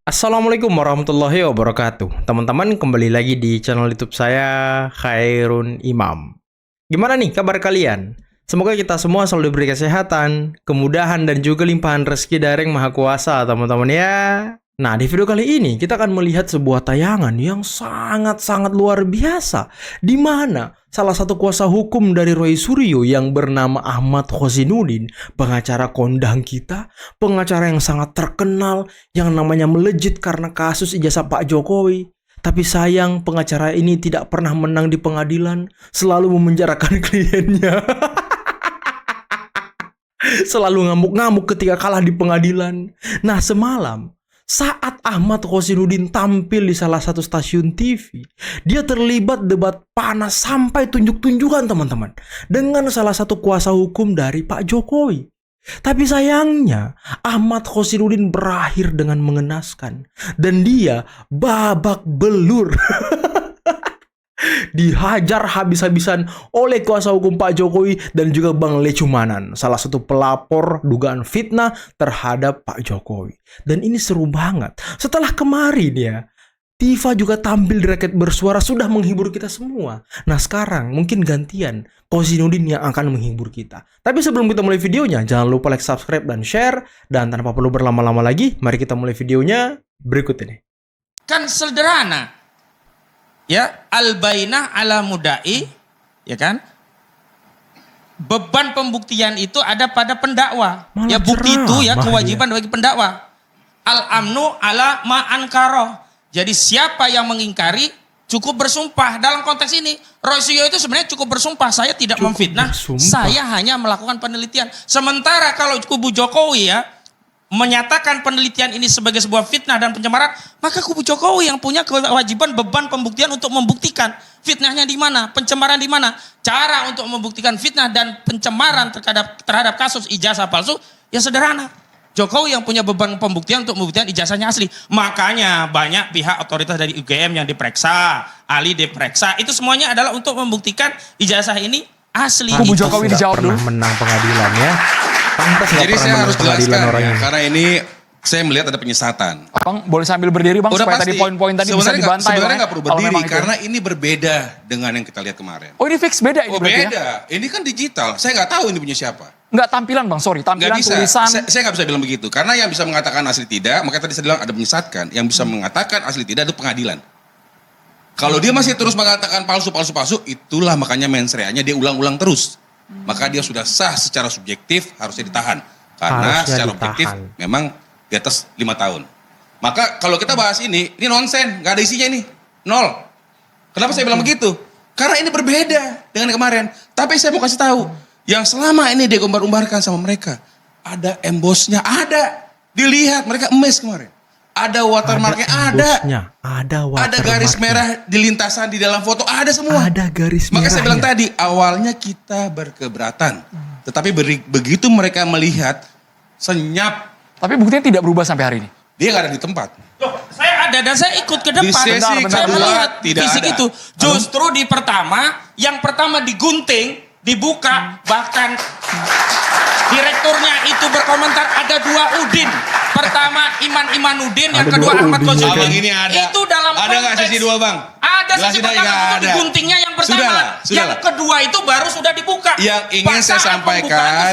Assalamualaikum warahmatullahi wabarakatuh. Teman-teman, kembali lagi di channel YouTube saya, Khairun Imam. Gimana nih kabar kalian? Semoga kita semua selalu diberi kesehatan, kemudahan, dan juga limpahan rezeki dari Yang Maha Kuasa, teman-teman ya. Nah, di video kali ini kita akan melihat sebuah tayangan yang sangat-sangat luar biasa, di mana salah satu kuasa hukum dari Roy Suryo yang bernama Ahmad Khozinuddin, pengacara kondang kita, pengacara yang sangat terkenal, yang namanya melejit karena kasus ijazah Pak Jokowi. Tapi sayang, pengacara ini tidak pernah menang di pengadilan, selalu memenjarakan kliennya. Selalu ngamuk-ngamuk ketika kalah di pengadilan. Nah, semalam saat Ahmad Khozinuddin tampil di salah satu stasiun TV, dia terlibat debat panas sampai tunjuk-tunjukkan, teman-teman, dengan salah satu kuasa hukum dari Pak Jokowi. Tapi sayangnya Ahmad Khozinuddin berakhir dengan mengenaskan, dan dia babak belur. Dihajar habis-habisan oleh kuasa hukum Pak Jokowi dan juga Bang Lecumanan, salah satu pelapor dugaan fitnah terhadap Pak Jokowi. Dan ini seru banget. Setelah kemarin ya, Tifa juga tampil di Rakyat Bersuara, sudah menghibur kita semua. Nah, sekarang mungkin gantian Khozinuddin yang akan menghibur kita. Tapi sebelum kita mulai videonya, jangan lupa like, subscribe, dan share. Dan tanpa perlu berlama-lama lagi, mari kita mulai videonya berikut ini. Kan sederhana. Ya, al-bainah ala mudai, ya kan? Beban pembuktian itu ada pada pendakwa. Malah ya bukti itu ya kewajiban dia bagi pendakwa. Al-amnu ala ma'ankaroh. Jadi siapa yang mengingkari cukup bersumpah. Dalam konteks ini, Roy Suryo itu sebenarnya cukup bersumpah. Saya tidak memfitnah, saya hanya melakukan penelitian. Sementara kalau kubu Jokowi ya menyatakan penelitian ini sebagai sebuah fitnah dan pencemaran, maka kubu Jokowi yang punya kewajiban beban pembuktian untuk membuktikan fitnahnya di mana, pencemaran di mana. Cara untuk membuktikan fitnah dan pencemaran terhadap kasus ijazah palsu ya sederhana. Jokowi yang punya beban pembuktian untuk membuktikan ijazahnya asli. Makanya banyak pihak otoritas dari UGM yang diperiksa, ahli diperiksa, itu semuanya adalah untuk membuktikan ijazah ini asli. Kubu Jokowi dijawab dulu. Pernah menang pengadilan ya. Jadi saya harus jelaskan ya, karena ini saya melihat ada penyesatan. Bang, boleh sambil berdiri Bang, supaya tadi poin-poin tadi bisa dibantai. Sebenarnya nggak perlu berdiri, karena ini berbeda dengan yang kita lihat kemarin. Oh, ini fix beda ini berarti beda. Ya? Ini kan digital, saya nggak tahu ini punya siapa. Nggak tampilan Bang, sorry. Tampilan nggak bisa. tulisan. Saya nggak bisa bilang begitu, karena yang bisa mengatakan asli tidak, makanya tadi saya bilang ada menyesatkan. Yang bisa mengatakan asli tidak itu pengadilan. Kalau dia masih terus mengatakan palsu, itulah makanya mensreanya dia ulang-ulang terus. Maka dia sudah sah secara subjektif, harusnya ditahan. Karena Harusnya secara ditahan. objektif memang di atas 5 tahun. Maka kalau kita bahas ini nonsen, nggak ada isinya ini, 0. Kenapa saya bilang begitu? Karena ini berbeda dengan kemarin. Tapi saya mau kasih tahu, yang selama ini dia umbar-umbarkan sama mereka, ada embosnya, ada. Dilihat, mereka emes kemarin. Ada watermarknya, ada garis merah di lintasan di dalam foto, ada semua. Ada garis merah. Maka saya bilang tadi, awalnya kita berkeberatan. Tetapi begitu mereka melihat, senyap. Tapi buktinya tidak berubah sampai hari ini. Dia nggak ada di tempat. Loh, saya ada dan saya ikut ke depan. Di sesi Saya kedua melihat tidak fisik ada. itu. Justru di pertama, yang pertama digunting, dibuka, bahkan direkturnya itu berkomentar ada 2 Udin. Pertama Iman Imanuddin, yang kedua Ahmad Khozinuddin. Abang ini ada. Itu dalam ada nggak konteks. sesi 2 Bang? Ada sesi Jelasin aja, pertama nggak itu ada. diguntingnya yang pertama. Sudahlah. Yang kedua itu baru sudah dibuka. Yang ingin saya Saat pembukaan sampaikan,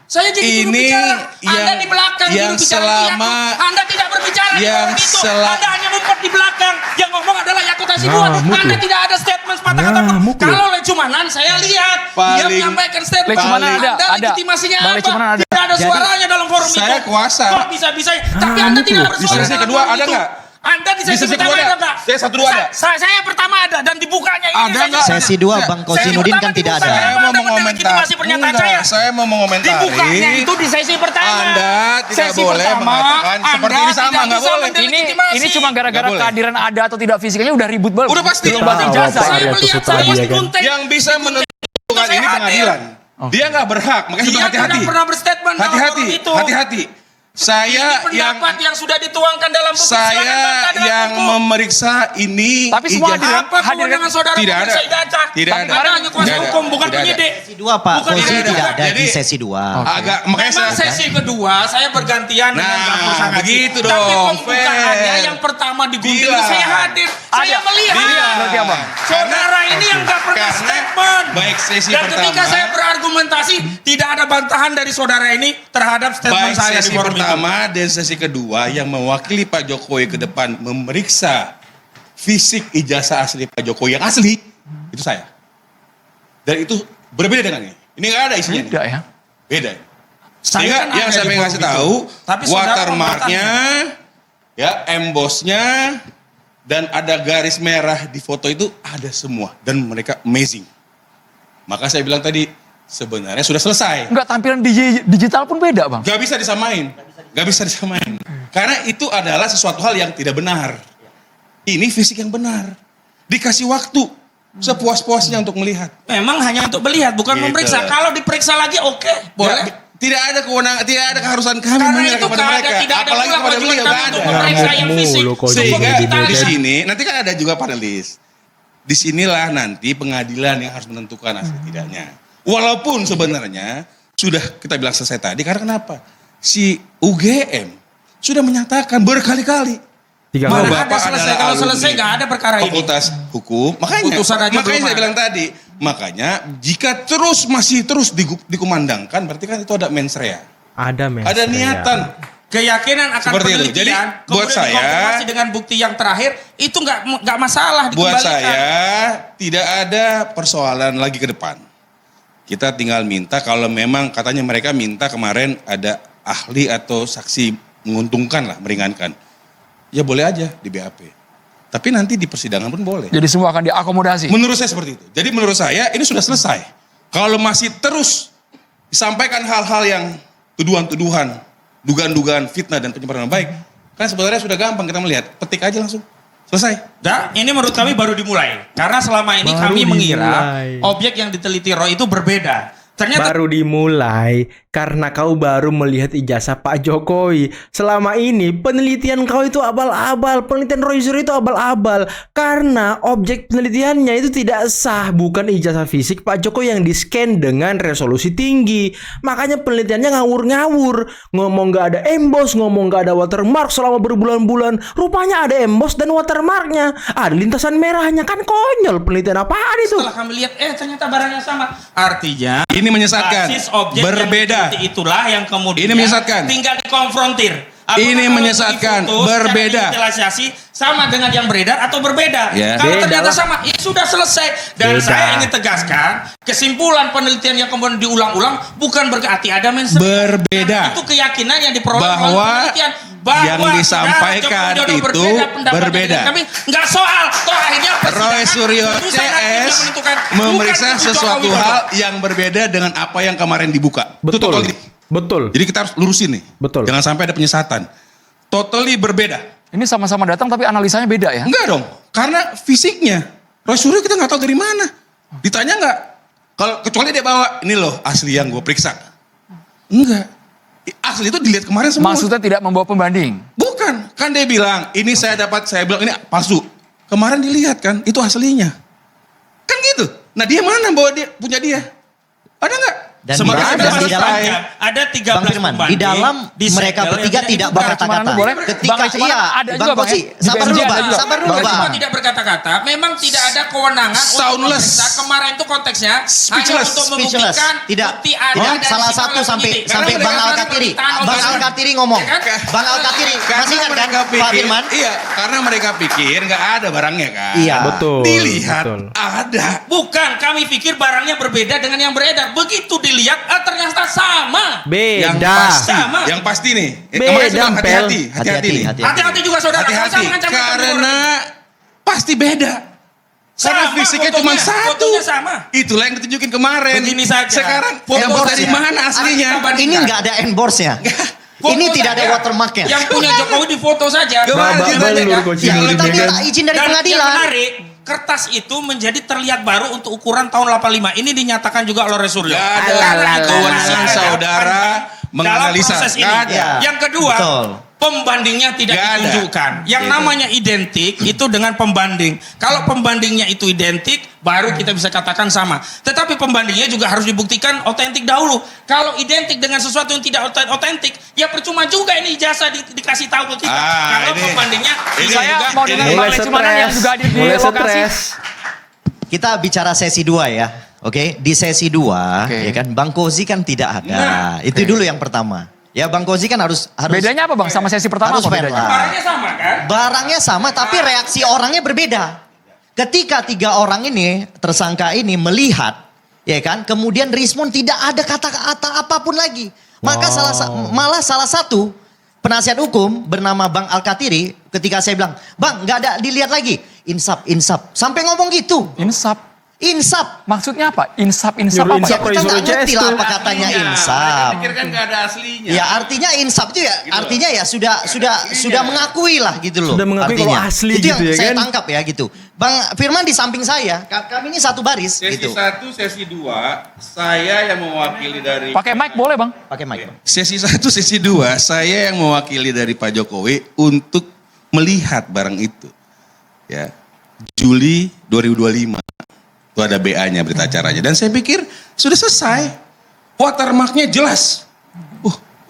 saya jadi juru ini bicara. Anda yang- di belakang yang juru bicara selama- Yakut. Anda tidak berbicara di yang forum itu. sela- Anda hanya ngumpet di belakang. Yang ngomong adalah Yakut Hasibuan. Ngamuk Anda loh. tidak ada statement sepatah kata pun. Ngamuk loh. Kalau Lecumanan saya lihat dia Paling- menyampaikan statement. Lecumanan Anda ada. legitimasinya Bang apa? Lecumanan ada. Tidak ada Jadi, suaranya dalam forum itu. saya kuasa. Kok bisa-bisa? Tapi Anda tidak loh. Di bersuara sesi dalam kedua forum ada itu. nggak? Anda di Di sesi sesi pertama kedua ada ada? nggak? Saya satu dua ada. Saya pertama ada dan dibukanya ini. Ada nggak? Sesi 2 Bang Khozinuddin kan tidak ada. Saya mau Anda mengomentari. melegitimasi pernyataan saya. Saya mau mengomentari. Dibukanya itu di sesi pertama. Anda tidak Sesi boleh pertama, mengatakan seperti Anda ini sama, tidak nggak bisa boleh. mendelegitimasi. Ini cuma gara-gara Nggak boleh. kehadiran ada atau tidak fisiknya udah ribut banget. Udah pasti. Belum bahas Tahu ijazah. apa Saya Arya melihat Kusutera saya dia kan. digunting. Yang bisa menentukan Saya ini hadir. pengadilan. Dia nggak berhak, makanya Dia sudah hati-hati. tidak pernah berstatement dalam Hati-hati, forum itu. hati-hati. Saya Ini yang pendapat yang sudah dituangkan dalam buku. Silakan saya bantah dengan yang buku. memeriksa ini. Tapi semua ijazah- Apa kewenangan saudara Tidak ada. memeriksa ijazah? Tidak Tapi ada. Anda hanya kuasa Tidak ada. hukum, bukan Tidak ada. penyidik. Sesi 2 Pak, Bukan posisi tidak tidak ada. ada di Jadi- sesi 2. Agak makanya Memang saya- sesi kedua saya bergantian dengan Nah, Gafur Sangaji. begitu Tapi dong, pembukaannya fair. yang pertama digunting Bila. saya hadir. Saya melihat. Berarti apa? Saudara ini yang gak pernah Karena statement. baik sesi Dan pertama- ketika saya berargumentasi, tidak ada bantahan dari saudara ini terhadap statement Baik saya di sesi forum itu. pertama dan sesi kedua yang mewakili Pak Jokowi ke depan memeriksa fisik ijazah asli Pak Jokowi yang asli itu saya. Dan itu berbeda dengan ini. Ini nggak ada isinya. Tidak ya. Beda. Saya Sehingga kan yang ada saya di pengen forum kasih itu. tahu, Tapi saudara watermarknya, ya, embossnya, dan ada garis merah di foto itu ada semua dan mereka amazing. Maka saya bilang tadi sebenarnya sudah selesai. Enggak, tampilan digital pun beda Bang. Gak bisa disamain. Gak bisa disamain. Karena itu adalah sesuatu hal yang tidak benar. Ini fisik yang benar. Dikasih waktu sepuas-puasnya untuk melihat. Memang hanya untuk melihat, bukan Gitu. memeriksa. Kalau diperiksa lagi, oke, boleh. Tidak ada kewenangan, tidak ada keharusan kami Karena menilai itu kepada nggak mereka. ada, tidak ada Apalagi pula kepada kewajiban beliau, kami nggak untuk ada. memeriksa yang Ngamuk fisik. mulu kau Sehingga jadi di beda. sini, nanti kan ada juga panelis. Disinilah nanti pengadilan yang harus menentukan asli tidaknya. Walaupun sebenarnya sudah kita bilang selesai tadi, karena kenapa? Si UGM sudah menyatakan berkali-kali. 3 Mana kali. ada selesai, kalau alumni selesai nggak ada perkara ini. Fakultas Hukum. Makanya, Putusan aja belum saya ada. bilang tadi. Makanya jika masih terus dikumandangkan, berarti kan itu ada mens rea. Ada men. Ada niatan. Keyakinan akan Seperti itu. penelitian, Jadi, buat kemudian saya- dikonfirmasi dengan bukti yang terakhir, itu nggak masalah Buat dikembalikan. saya tidak ada persoalan lagi ke depan. Kita tinggal minta kalau memang katanya mereka minta kemarin ada ahli atau saksi menguntungkan lah, meringankan. Ya boleh aja di BAP. Tapi nanti di persidangan pun boleh. Jadi semua akan diakomodasi. Menurut saya seperti itu. Jadi menurut saya ini sudah selesai. Kalau masih terus disampaikan hal-hal yang tuduhan-tuduhan, dugaan-dugaan fitnah dan pencemaran nama baik, kan sebenarnya sudah gampang kita melihat. Petik aja langsung. Selesai. Dan ini menurut kami baru dimulai. Karena selama ini Baru kami mengira dimulai. objek yang diteliti Roy itu berbeda. Ternyata Baru dimulai karena kau baru melihat ijazah Pak Jokowi. Selama ini penelitian kau itu abal-abal, penelitian Roy Suryo itu abal-abal karena objek penelitiannya itu tidak sah, bukan ijazah fisik Pak Jokowi yang di-scan dengan resolusi tinggi. Makanya penelitiannya ngawur-ngawur, ngomong nggak ada emboss, ngomong nggak ada watermark selama berbulan-bulan. Rupanya ada emboss dan watermarknya, ada lintasan merahnya, kan konyol. Penelitian apaan itu? setelah kami lihat, ternyata barangnya sama. Artinya Ini menyesatkan. basis objek Berbeda. yang itulah yang kemudian Ini menyesatkan. tinggal dikonfrontir. Ini kalau menyesatkan. diputus, Berbeda. secara digitalisasi sama dengan yang beredar atau berbeda. Ya. Kalau Beda ternyata lah. sama, ya sudah selesai. Dan Beda. saya ingin tegaskan, kesimpulan penelitian yang kemudian diulang-ulang bukan berarti ada mensreya. Berbeda. Itu keyakinan yang diperoleh Bahwa melalui penelitian. yang disampaikan Jokowi Dodo itu pendapatnya berbeda. dengan Kami nggak soal. Toh akhirnya Roy persidangan, Suryo putusan hakim yang CS menentukan. memeriksa Bukan Jokowi sesuatu Dodo. hal yang berbeda dengan apa yang kemarin dibuka. Itu Betul. totally. Betul. Jadi kita harus lurusin nih. Betul. Jangan sampai ada penyesatan. Totally berbeda. Ini sama-sama datang tapi analisanya beda ya. Enggak dong. Karena fisiknya. Roy Suryo kita nggak tahu dari mana. Ditanya nggak? Kalau kecuali dia bawa, ini loh asli yang gue periksa. Enggak. Asli itu dilihat kemarin semua. Maksudnya tidak membawa pembanding. Bukan. Kan dia bilang, ini saya dapat, saya bilang ini palsu. Kemarin dilihat kan, itu aslinya. Kan gitu. Nah dia mana bawa dia, punya dia? Ada nggak? Dan Sebagai di- sudah dan di dalam- selesai. ada 13 Bang Firman, di pembanding dalam di mereka segel bertiga yang tidak dibuka. berkata-kata. Cuman boleh? Ketika Bang Cuman iya, ada Bang juga, Bang, Koci, ya? Di sabar BMJ dulu ada Bang, juga. sabar dulu Bang Bang. Cuma tidak berkata-kata, memang tidak ada kewenangan untuk Soundless. memeriksa. Kemarin itu konteksnya hanya Speechless. untuk Speechless. membuktikan Tidak. bukti ada Ya, dari salah si satu oleh sampai penyidik. sampai Karena Bang mereka Al-Katiri. permintaan Bang oleh- Al-Katiri ngomong. Ya kan? Bang Al-Katiri, Karena masih ingat kan mereka Pak pikir, Firman? iya, karena mereka pikir nggak ada barangnya kan. Iya. Betul. Dilihat Betul. ada. Bukan, kami pikir barangnya berbeda dengan yang beredar. Begitu dilihat, ternyata sama. Yang Beda. pasti, Sama. yang pasti nih. Beda, Kemarin saya bilang Pel. hati-hati, hati-hati nih. Hati-hati juga saudara. Hati-hati, Kalau saya mengancam karena pasti beda. Karena Sama, fisiknya fotonya, cuma satu. fotonya sama. Itulah yang ditunjukin kemarin. Begini saja. Sekarang Foto yang saya. dari mana aslinya? Ini nggak ada endorse-nya. Foto Ini tidak ada saja. watermark-nya. Yang punya Jokowi di foto saja. Kemarin Babak ceritanya belur kan. Coach Ya, Nurdin, kita ya minta kan? izin dari Dan yang pengadilan. menarik, kertas itu menjadi terlihat baru untuk ukuran tahun 85. Ini dinyatakan juga oleh Roy Suryo. Gak ada Karena itu kewenangan masih ada saudara menganalisa. dalam proses ini. Nggak ada. Yang kedua, Betul. pembandingnya tidak Nggak ada. ditunjukkan. Yang Gitu. namanya identik itu dengan pembanding. Kalau pembandingnya itu identik, baru kita bisa katakan sama. Tetapi pembandingnya juga harus dibuktikan otentik dahulu. Kalau identik dengan sesuatu yang tidak otentik, ya percuma juga ini ijazah dikasih tahu ke kita. Kalau ini- pembandingnya ini Saya juga mau dengan Mulai Bang Lecumanan yang juga hadir di mulai lokasi. stres. Kita bicara sesi 2 ya. Oke, di sesi 2 Oke. ya kan Bang Kozi kan tidak ada. Nah, Itu dulu yang pertama. Ya Bang Kozi kan harus Bedanya apa Bang sama sesi pertama harus apa fair bedanya? lah. barangnya sama kan? Barangnya sama tapi reaksi orangnya berbeda. Ketika 3 orang ini tersangka ini melihat ya kan, kemudian respon tidak ada kata-kata apapun lagi. Maka malah salah satu penasihat hukum bernama Bang Al-Katiri ketika saya bilang, "Bang, nggak ada dilihat lagi." Insap. Sampai ngomong gitu. Insap. Insap. Maksudnya apa? Insap Nyuruh apa? insap. Ya, kita nggak ngerti lah apa katanya Aslinya. insap. Mereka pikir kan nggak ada aslinya. Ya artinya insap itu ya, Gitu artinya ya sudah mengakui lah gitu loh. Sudah mengakui kalau artinya. asli itu yang gitu ya saya kan? tangkap ya gitu. Bang Firman di samping saya, kami ini satu baris Sesi gitu. 1, sesi 2, saya yang mewakili dari Pakai mic boleh Bang? Pakai mic. Bang. Sesi 1, sesi 2, saya yang mewakili dari Pak Jokowi untuk melihat barang itu. Ya. Juli 2025. Itu ada BA-nya, berita acaranya. Dan saya pikir sudah selesai. Watermarknya jelas.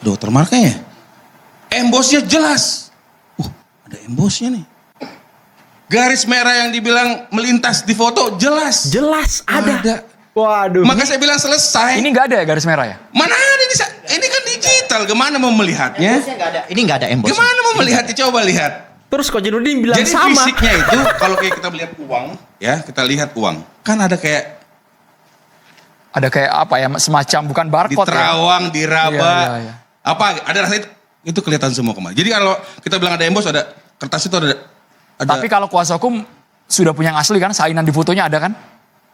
Ada watermarknya ya? Embossnya jelas. Ada embossnya nih. Garis merah yang dibilang melintas di foto jelas. Jelas ada. Ada. Waduh. Maka saya bilang selesai. Ini nggak ada ya garis merah ya? Mana ada ini? Ini kan digital. Gimana mau melihatnya? Embossnya nggak ada. Ini nggak ada emboss. Gimana mau melihatnya? Coba lihat. Terus Coach Nurdin bilang Jadi sama. fisiknya itu kalau kayak kita melihat uang, ya kita lihat uang, kan ada kayak Ada kayak apa ya? Semacam bukan di barcode ya? terawang, di raba, Iya. apa? Ada rasa itu kelihatan semua kemarin. Jadi kalau kita bilang ada emboss, ada kertas itu ada. Tapi kalau kuasa hukum sudah punya yang asli kan? Salinan di fotonya ada kan?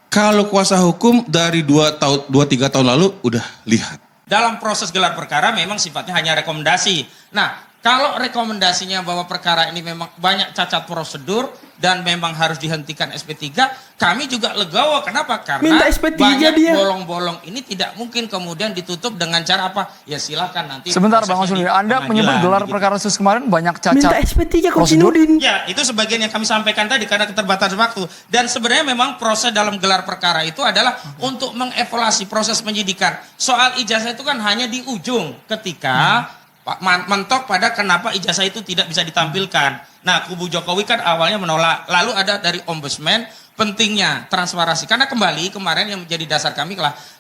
Kalau kuasa hukum dari 2-3 tahun lalu udah lihat. Dalam proses gelar perkara memang sifatnya hanya rekomendasi. Nah, kalau rekomendasinya bahwa perkara ini memang banyak cacat prosedur dan memang harus dihentikan SP3, kami juga legowo. Kenapa? Karena Minta SP3 banyak dia. bolong-bolong ini tidak mungkin kemudian ditutup dengan cara apa? Ya silakan nanti. Sebentar Bang prosesnya Osnuri, di Anda menyebut pengadilan, gelar begitu. perkara khusus kemarin banyak cacat Minta SP3 Coach prosedur. Nurdin. Ya, itu sebagian yang kami sampaikan tadi karena keterbatasan waktu. Dan sebenarnya memang proses dalam gelar perkara itu adalah untuk mengevaluasi proses penyidikan. Soal ijazah itu kan hanya di ujung ketika Pak mentok pada kenapa ijazah itu tidak bisa ditampilkan. Nah, kubu Jokowi kan awalnya menolak. Lalu ada dari Ombudsman pentingnya transparansi. Karena kembali kemarin yang menjadi dasar kami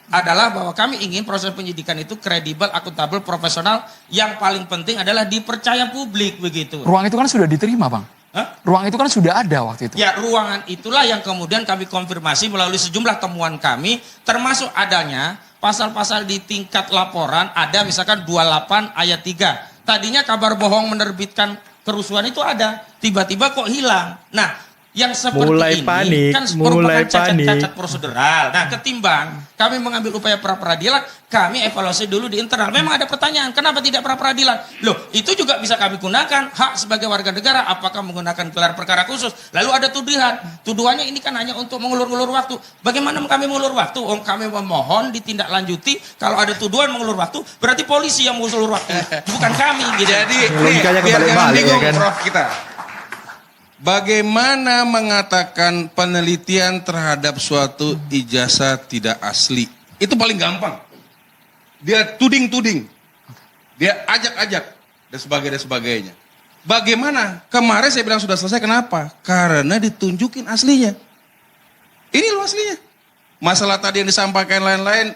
adalah bahwa kami ingin proses penyidikan itu kredibel, akuntabel, profesional. Yang paling penting adalah dipercaya publik begitu. Ruang itu kan sudah diterima Bang. Hah? Ruang itu kan sudah ada waktu itu. Ya, ruangan itulah yang kemudian kami konfirmasi melalui sejumlah temuan kami, termasuk adanya pasal-pasal di tingkat laporan, ada misalkan 28 ayat 3. Tadinya kabar bohong menerbitkan kerusuhan itu ada, tiba-tiba kok hilang. Nah, yang seperti Mulai ini panik, kan mulai merupakan cacat-cacat panik. prosedural. Nah, ketimbang kami mengambil upaya pra-peradilan, kami evaluasi dulu di internal. Memang ada pertanyaan, kenapa tidak pra-peradilan? Loh, itu juga bisa kami gunakan hak sebagai warga negara, apakah menggunakan gelar perkara khusus. Lalu ada tuduhannya ini kan hanya untuk mengulur-ulur waktu. Bagaimana kami mengulur waktu? Kami memohon ditindaklanjuti, kalau ada tuduhan mengulur waktu, berarti polisi yang mengulur waktu, bukan kami. Gitu. Jadi Logikanya biar jangan kebalik-balik, bingung ya kan? Prof kita. Bagaimana mengatakan penelitian terhadap suatu ijazah tidak asli? Itu paling gampang. Dia tuding-tuding. Dia ajak-ajak. Dan sebagainya. Bagaimana? Kemarin saya bilang sudah selesai. Kenapa? Karena ditunjukin aslinya. Ini loh aslinya. Masalah tadi yang disampaikan lain-lain.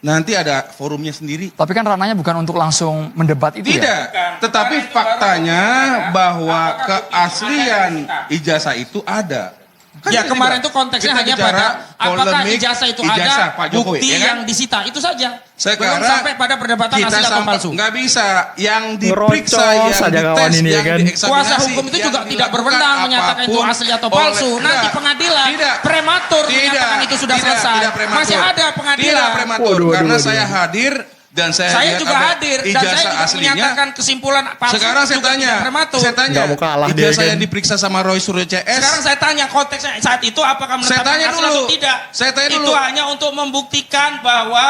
Nanti ada forumnya sendiri. Tapi kan ranahnya bukan untuk langsung mendebat itu ya? Tidak, tetapi faktanya bahwa keaslian ijazah itu ada. Kan Ya kita kemarin tidak- itu konteksnya kita hanya bicara pada apakah polemik ijazah itu ijazah ada Pak Jokowi, bukti ya kan? yang disita itu saja. Sekarang belum sampai pada perdebatan kita asli atau sampai- palsu. Nggak bisa, yang diperiksa, Ngerocos yang aja kawan dites, ini, ya yang kan? dieksaminasi, Kuasa hukum itu yang juga tidak dilakukan berwenang menyatakan itu apapun asli atau oleh- palsu. Nanti Tidak, pengadilan tidak, prematur tidak, menyatakan itu sudah tidak, selesai. tidak prematur. Masih ada pengadilan. Tidak prematur, Waduh, karena waduh. saya hadir dan saya Saya lihat juga ada hadir dan saya ijazah juga aslinya. menyatakan kesimpulan palsu. Sekarang saya juga tanya, tidak prematur. Nggak mau kalah dia, ijazah kan? yang diperiksa sama Roy Suryo CS. Sekarang saya tanya konteksnya saat itu apakah Saya menetapkan tanya asli dulu. atau tidak? Saya tanya Itu dulu. hanya untuk membuktikan bahwa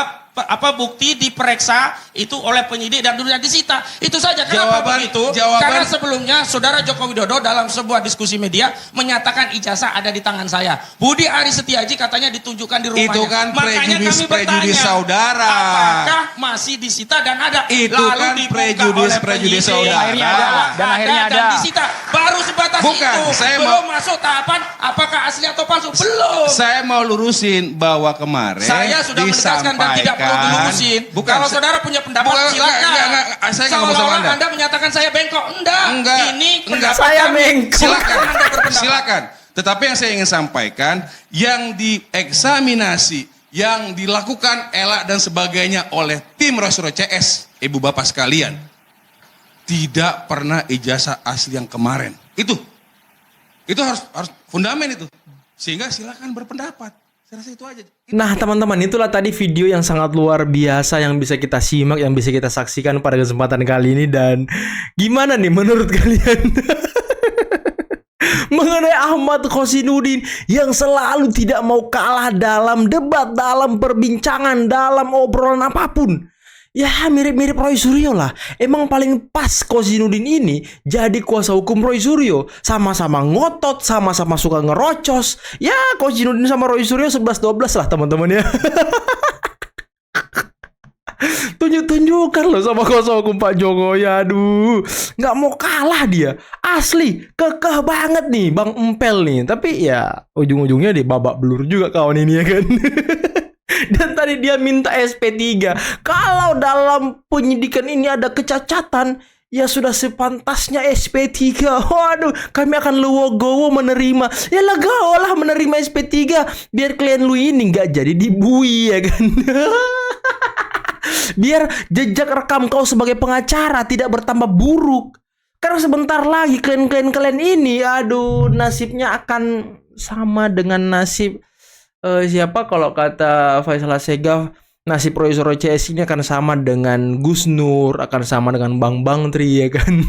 bukti diperiksa itu oleh penyidik dan dunia disita. Itu saja. Kenapa begitu? Karena sebelumnya Saudara Joko Widodo dalam sebuah diskusi media menyatakan ijazah ada di tangan saya. Budi Aris Setiaji katanya ditunjukkan di rumahnya. Itu kan Makanya kami prejudis bertanya, saudara. apakah masih disita dan ada? Itu Lalu kan dibuka oleh prejudis penyidik, saudara. Dan akhirnya ada. dan disita. Baru sebatas Bukan, itu. saya Belum masuk tahapan apakah asli atau palsu. Belum. Saya mau lurusin bahwa kemarin Saya sudah menegaskan dan tidak perlu dilurusin. Bukan, Kalau saudara punya pendapat silakan. Enggak, saya nggak ngomong sama Seolah-olah Anda. Anda menyatakan saya bengkok. Enggak. Ini pendapat Saya kami. bengkok. Silakan, Anda berpendapat. silakan. Tetapi yang saya ingin sampaikan, yang dieksaminasi, yang dilakukan elak dan sebagainya oleh tim Rosro CS, ibu bapak sekalian, tidak pernah ijazah asli yang kemarin. Itu harus fundamen itu. Sehingga silakan berpendapat. Saya rasa itu aja. Nah teman-teman, itulah tadi video yang sangat luar biasa yang bisa kita simak, yang bisa kita saksikan pada kesempatan kali ini. Dan gimana nih menurut kalian mengenai Ahmad Khozinuddin yang selalu tidak mau kalah dalam debat, dalam perbincangan, dalam obrolan apapun? Ya mirip-mirip Roy Suryo lah. Emang paling pas Khozinuddin ini jadi kuasa hukum Roy Suryo. Sama-sama ngotot, sama-sama suka ngerocos. Ya Khozinuddin sama Roy Suryo 11-12 lah teman-teman ya. Tunjuk-tunjukkan loh sama kuasa hukum Pak Jokowi. Aduh, nggak mau kalah dia. Asli, kekeh banget nih Bang Empel nih. Tapi ya ujung-ujungnya dia babak belur juga kawan ini ya kan. Dan tadi dia minta SP3. Kalau dalam penyidikan ini ada kecacatan, ya sudah sepantasnya SP3. Waduh, kami akan legowo menerima. Ya legowo lah menerima SP3. Biar klien lu ini nggak jadi dibui ya kan. Biar jejak rekam kau sebagai pengacara tidak bertambah buruk. Karena sebentar lagi klien-klien kalian ini, aduh, nasibnya akan sama dengan nasib siapa kalau kata Faisal Assegaf, nasib Roy Suryo CS ini akan sama dengan Gus Nur, akan sama dengan Bang Tri ya kan.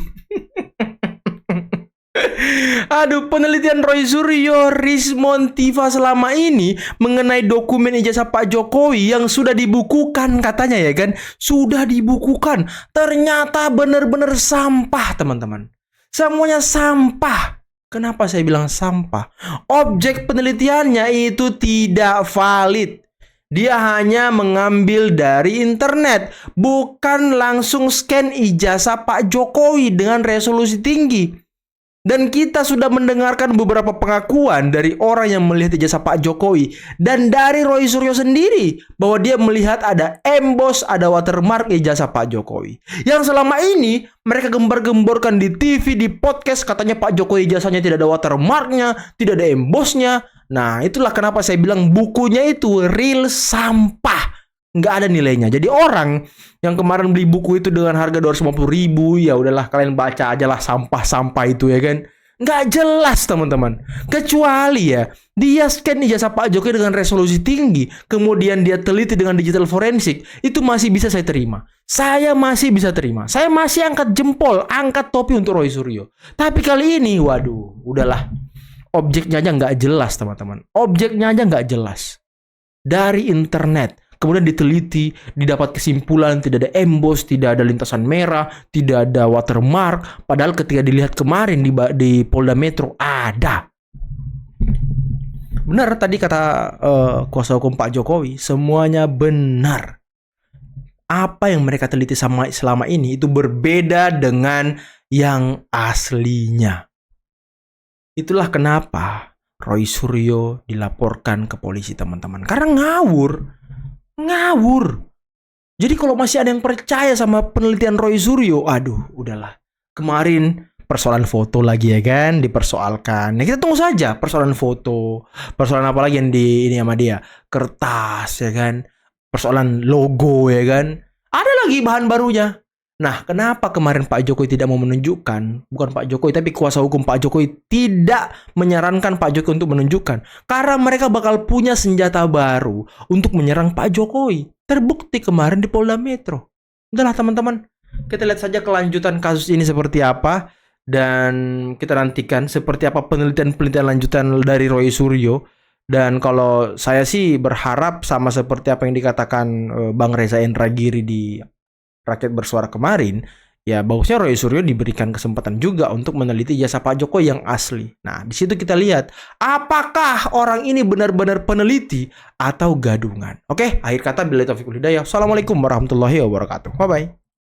Aduh, penelitian Roy Suryo, Rismon Tiva selama ini mengenai dokumen ijazah Pak Jokowi yang sudah dibukukan katanya ya kan, sudah dibukukan. Ternyata benar-benar sampah teman-teman. Semuanya sampah. Kenapa saya bilang sampah? Objek penelitiannya itu tidak valid. Dia hanya mengambil dari internet, bukan langsung scan ijazah Pak Jokowi dengan resolusi tinggi. Dan kita sudah mendengarkan beberapa pengakuan dari orang yang melihat ijazah Pak Jokowi dan dari Roy Suryo sendiri bahwa dia melihat ada emboss, ada watermark ijazah Pak Jokowi. Yang selama ini mereka gembar-gemborkan di TV, di podcast, katanya Pak Jokowi ijazahnya tidak ada watermarknya, tidak ada embossnya. Nah, itulah kenapa saya bilang bukunya itu real sampah. Nggak ada nilainya. Jadi orang yang kemarin beli buku itu dengan harga 250.000, ya udahlah kalian baca aja lah sampah-sampah itu ya kan. Nggak jelas teman-teman. Kecuali ya dia scan ijazah Pak Jokowi dengan resolusi tinggi, kemudian dia teliti dengan digital forensik, itu masih bisa saya terima. Saya masih bisa terima. Saya masih angkat jempol, angkat topi untuk Roy Suryo. Tapi kali ini, waduh, udahlah. Objeknya aja nggak jelas teman-teman. Objeknya aja nggak jelas. Dari internet. Kemudian diteliti, didapat kesimpulan tidak ada emboss, tidak ada lintasan merah, tidak ada watermark. Padahal ketika dilihat kemarin di Polda Metro ada. Benar tadi kata kuasa hukum Pak Jokowi, semuanya benar. Apa yang mereka teliti selama ini itu berbeda dengan yang aslinya. Itulah kenapa Roy Suryo dilaporkan ke polisi teman-teman. Karena ngawur. Jadi kalau masih ada yang percaya sama penelitian Roy Suryo, aduh udahlah. Kemarin persoalan foto lagi ya kan dipersoalkan. Nah, kita tunggu saja persoalan foto. Persoalan apa lagi yang ini sama dia? Kertas ya kan. Persoalan logo ya kan. Ada lagi bahan barunya. Nah, kenapa kemarin Pak Jokowi tidak mau menunjukkan? Bukan Pak Jokowi, tapi kuasa hukum Pak Jokowi tidak menyarankan Pak Jokowi untuk menunjukkan. Karena mereka bakal punya senjata baru untuk menyerang Pak Jokowi. Terbukti kemarin di Polda Metro. Udahlah teman-teman, kita lihat saja kelanjutan kasus ini seperti apa. Dan kita nantikan seperti apa penelitian-penelitian lanjutan dari Roy Suryo. Dan kalau saya sih berharap sama seperti apa yang dikatakan Bang Reza Indragiri di Rakyat Bersuara kemarin, ya bagusnya Roy Suryo diberikan kesempatan juga untuk meneliti jasa Pak Jokowi yang asli. Nah, di situ kita lihat apakah orang ini benar-benar peneliti atau gadungan. Oke, akhir kata billahi taufiq wal hidayah. Assalamualaikum warahmatullahi wabarakatuh. Bye bye.